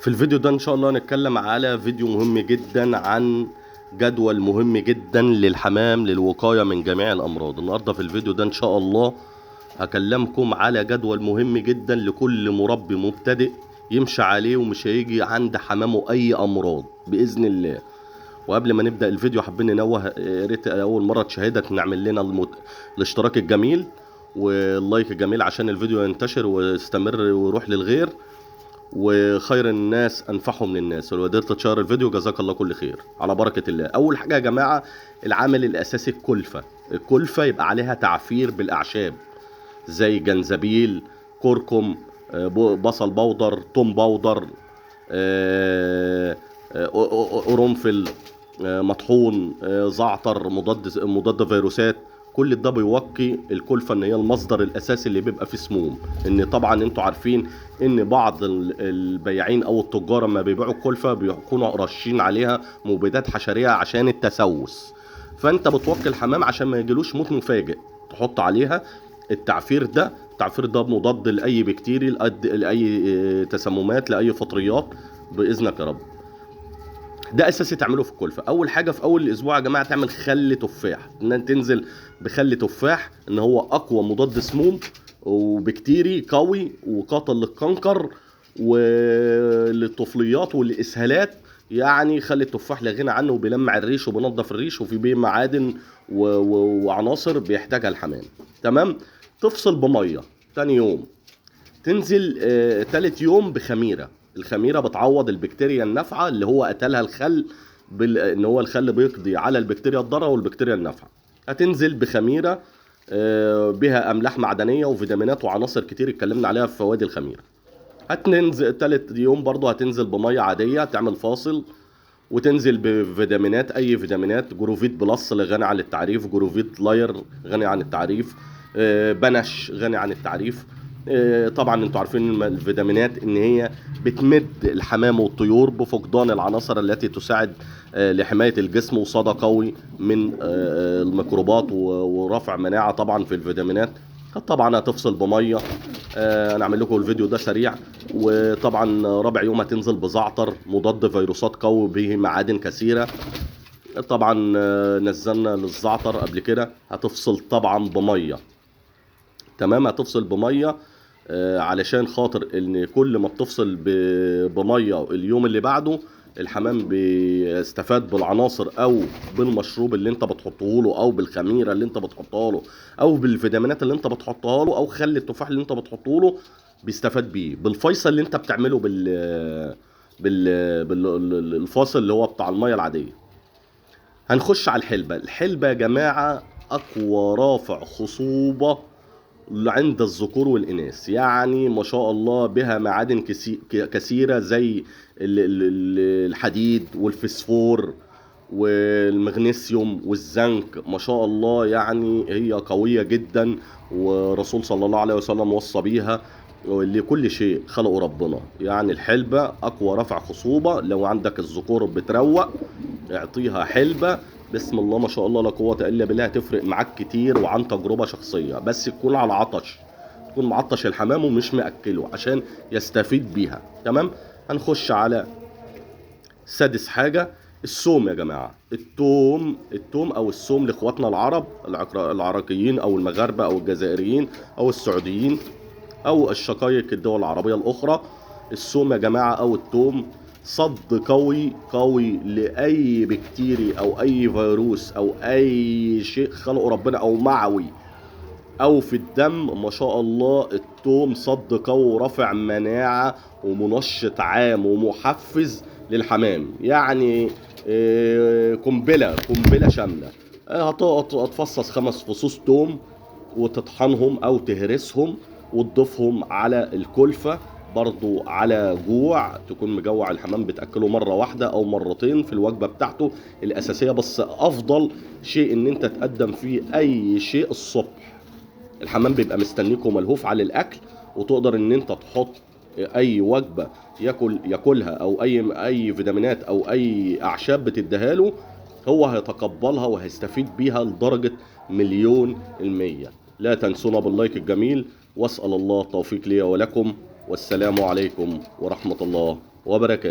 الفيديو ده ان شاء الله هنتكلم على فيديو مهم جدا عن جدول مهم جدا للحمام للوقاية من جميع الامراض. النهاردة في الفيديو ده ان شاء الله هكلمكم على جدول مهم جدا لكل مربي مبتدئ يمشي عليه ومش هيجي عند حمامه اي امراض باذن الله. وقبل ما نبدأ الفيديو حابين ننوه، يا ريت اول مرة تشاهدك نعمل لنا الاشتراك الجميل واللايك الجميل عشان الفيديو ينتشر ويستمر ويروح للغير، وخير الناس انفعهم للناس. ولو قدرت تشير الفيديو جزاك الله كل خير على بركة الله. اول حاجة يا جماعة، العامل الاساسي الكلفة يبقى عليها تعفير بالاعشاب زي جنزبيل، كركم، بصل بودر، توم بودر، قرنفل مطحون، زعتر، مضاد فيروسات. كل ده بيوقي الكلفة ان هي المصدر الاساسي اللي بيبقى فيه سموم. ان طبعا انتوا عارفين ان بعض البياعين او التجار لما بيبيعوا الكلفة بيكونوا رشين عليها مبيدات حشرية عشان التسوس. فانت بتوقي الحمام عشان ما يجيلوش موت مفاجئ، تحط عليها التعفير ده مضاد لاي بكتيري، لاي تسممات، لاي فطريات باذنك يا رب. ده اساسي تعمله في الكلفه. اول حاجه في اول الاسبوع يا جماعه تعمل خل تفاح، ان تنزل بخل تفاح، ان هو اقوى مضاد سموم وبكتيري قوي وقاتل للكنكر وللطفليات والاسهالات. يعني خل التفاح لا غنى عنه، وبيلمع الريش وبينظف الريش وفي بيه معادن وعناصر بيحتاجها الحمام. تمام. تفصل بميه تاني يوم، تنزل تالت يوم بخميره. الخميره بتعوض البكتيريا النافعه اللي هو قتلها الخل، ان هو الخل بيقضي على البكتيريا الضاره والبكتيريا النافعه. هتنزل بخميره بها املاح معدنيه وفيتامينات وعناصر كتير اتكلمنا عليها في فوائد الخميره. هتنزل تالت يوم برضو هتنزل بميه عاديه، تعمل فاصل وتنزل بفيتامينات، اي فيتامينات، جروفيت بلس غني عن التعريف، جروفيت لاير غني عن التعريف، بنش غني عن التعريف. طبعا انتوا عارفين الفيتامينات ان هي بتمد الحمام والطيور بفقدان العناصر التي تساعد لحماية الجسم وصدى قوي من الميكروبات ورفع مناعة طبعا في الفيتامينات. طبعا هتفصل بميه. انا اعمل لكم الفيديو ده سريع. وطبعا رابع يوم هتنزل بزعتر مضاد فيروسات قوي به معادن كثيره. طبعا نزلنا للزعتر قبل كده. هتفصل طبعا بميه. تمام. هتفصل بميه علشان خاطر ان كل ما بتفصل بميه اليوم اللي بعده الحمام بيستفاد بالعناصر او بالمشروب اللي انت بتحطه له او بالخميره اللي انت بتحطها له او بالفيتامينات اللي انت بتحطها له او خل التفاح اللي انت بتحطه له، بيستفاد بيه. بالفيصل اللي انت بتعمله بالفاصل اللي هو بتاع الميه العاديه. هنخش على الحلبة يا جماعه، اقوى رافع خصوبه عند الذكور والإناث. يعني ما شاء الله بها معادن كثيرة زي الحديد والفسفور والمغنيسيوم والزنك. ما شاء الله يعني هي قوية جدا، ورسول صلى الله عليه وسلم وصى بيها لكل شيء خلقه ربنا. يعني الحلبة أقوى رفع خصوبة. لو عندك الذكور بتروق اعطيها حلبة، بسم الله ما شاء الله لا قوة الا بالله، هتفرق معاك كتير وعن تجربة شخصية. بس تكون على عطش، تكون معطش الحمام ومش مأكله عشان يستفيد بيها. تمام. هنخش على سادس حاجة، الثوم يا جماعة. الثوم او الثوم لاخواتنا العرب العراقيين او المغاربة او الجزائريين او السعوديين او الشقايق الدول العربية الاخرى. الثوم يا جماعة او الثوم صد قوي لاي بكتيري او اي فيروس او اي شيء خلقه ربنا او معوي او في الدم. ما شاء الله الثوم صد قوي ورافع مناعة ومنشط عام ومحفز للحمام. يعني قنبلة شاملة. هتفصص 5 فصوص ثوم وتطحنهم او تهرسهم وتضيفهم على الكلفة برضو على جوع، تكون مجوع الحمام بتأكله مرة واحدة او مرتين في الوجبة بتاعته الاساسية. بس افضل شيء ان انت تقدم فيه اي شيء الصبح. الحمام بيبقى مستنيك وملهوف على الاكل، وتقدر ان انت تحط اي وجبة ياكلها او اي فيتامينات او اي اعشاب بتديها له، هو هيتقبلها وهيستفيد بيها لدرجة 1,000,000%. لا تنسونا باللايك الجميل، واسأل الله التوفيق لي ولكم، والسلام عليكم ورحمة الله وبركاته. وبركاته.